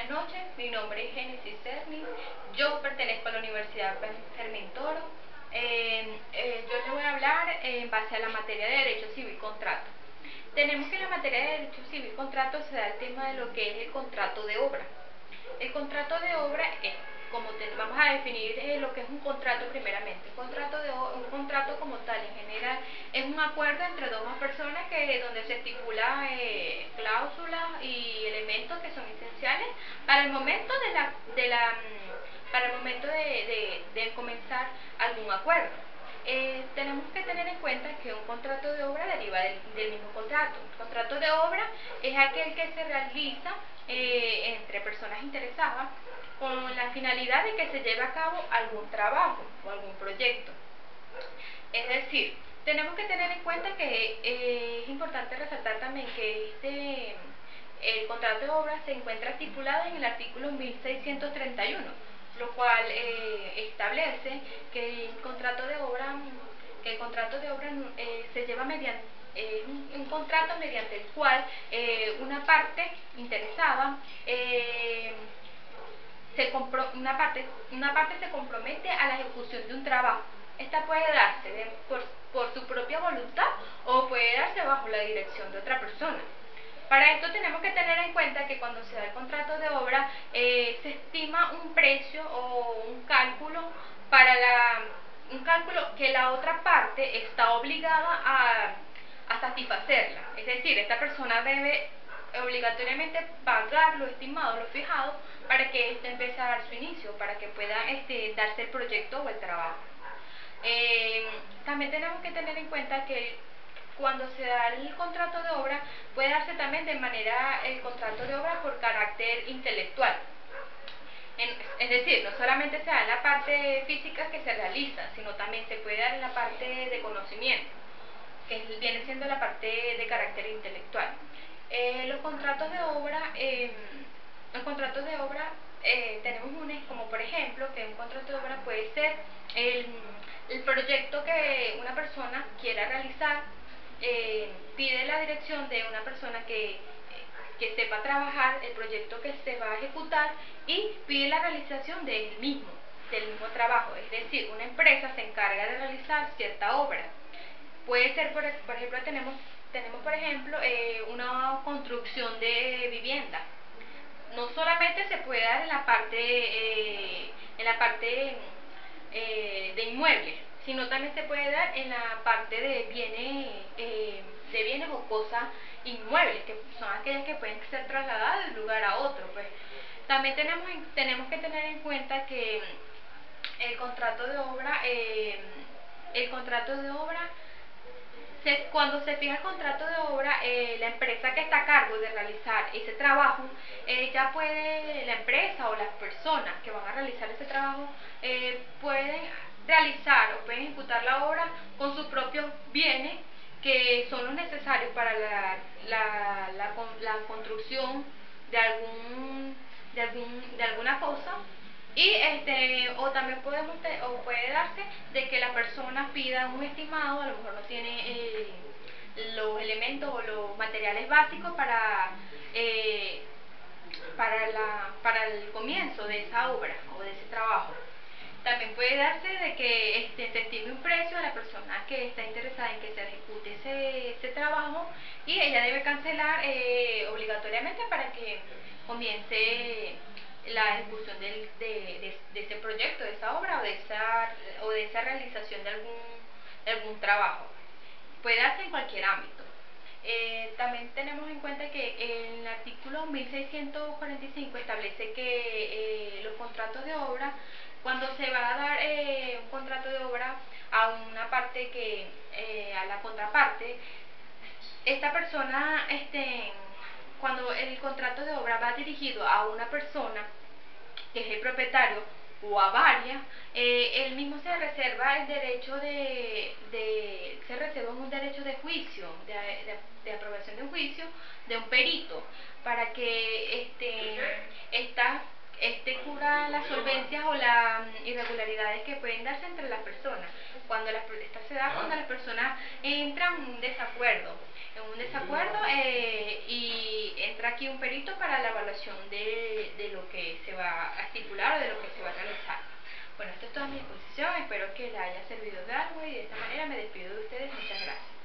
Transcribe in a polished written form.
Buenas noches, mi nombre es Génesis Cerny, yo pertenezco a la Universidad Fermín Toro. Yo les voy a hablar en base a la materia de Derecho Civil Contrato. Tenemos que en la materia de Derecho Civil Contrato se da el tema de lo que es el contrato de obra. El contrato de obra es, vamos a definir lo que es un contrato primeramente. Un contrato como tal, en general, es un acuerdo entre dos personas donde se estipula cláusulas y elementos que son esenciales para el momento de comenzar algún acuerdo. Tenemos que tener en cuenta que un contrato de obra deriva del mismo contrato. Un contrato de obra es aquel que se realiza entre personas interesadas con la finalidad de que se lleve a cabo algún trabajo o algún proyecto. Es decir, tenemos que tener en cuenta que es importante resaltar también que el contrato de obra se encuentra estipulado en el artículo 1631, lo cual establece que el contrato de obra se lleva mediante un contrato mediante el cual una parte interesada una parte se compromete a la ejecución de un trabajo. Esta puede darse por su propia voluntad o puede darse bajo la dirección de otra persona. Para esto tenemos que tener en cuenta que cuando se da el contrato de obra se estima un precio o un cálculo que la otra parte está obligada a satisfacerla. Es decir, esta persona debe obligatoriamente pagar lo estimado, lo fijado, para que éste empiece a dar su inicio, para que pueda darse el proyecto o el trabajo. También tenemos que tener en cuenta que cuando se da el contrato de obra, puede darse también de manera el contrato de obra por carácter intelectual. Es decir, no solamente se da en la parte física que se realiza, sino también se puede dar en la parte de conocimiento, que viene siendo la parte de carácter intelectual. Los contratos de obra, tenemos como por ejemplo, que un contrato de obra puede ser el proyecto que una persona quiera realizar, pide la dirección de una persona que sepa trabajar el proyecto que se va a ejecutar y pide la realización del mismo trabajo. Es decir, una empresa se encarga de realizar cierta obra. Puede ser, por ejemplo, tenemos por ejemplo una construcción de vivienda. No solamente se puede dar en la parte de inmuebles, sino también se puede dar en la parte de bienes o cosas inmuebles, que son aquellas que pueden ser trasladadas de un lugar a otro. Pues también tenemos que tener en cuenta que el contrato de obra cuando se fija el contrato de obra, la empresa que está a cargo de realizar ese trabajo, la empresa o las personas que van a realizar ese trabajo pueden realizar o pueden ejecutar la obra con sus propios bienes que son los necesarios para la construcción de alguna cosa. O también puede darse de que la persona pida un estimado, a lo mejor no tiene los elementos o los materiales básicos para el comienzo de esa obra o de ese trabajo. También puede darse de que se estime un precio a la persona que está interesada en que se ejecute ese trabajo y ella debe cancelar obligatoriamente para que comience la ejecución de ese proyecto, de esa obra o de esa realización de algún trabajo. Puede darse en cualquier ámbito. También tenemos en cuenta que el artículo 1645 establece que los contratos de obra, cuando se va a dar un contrato de obra a una parte a la contraparte, esta persona, cuando el contrato de obra va dirigido a una persona que es el propietario o a varias, él mismo se reserva el derecho un derecho de juicio, de aprobación de un juicio de un perito, para que cubra las solvencias o las irregularidades que pueden darse entre las personas. Esta se da cuando las personas entran en un desacuerdo. en un desacuerdo y entra aquí un perito para la evaluación de lo que se va a estipular o de lo que se va a realizar. Bueno, esto es toda mi exposición, espero que les haya servido de algo y de esta manera me despido de ustedes. Muchas gracias.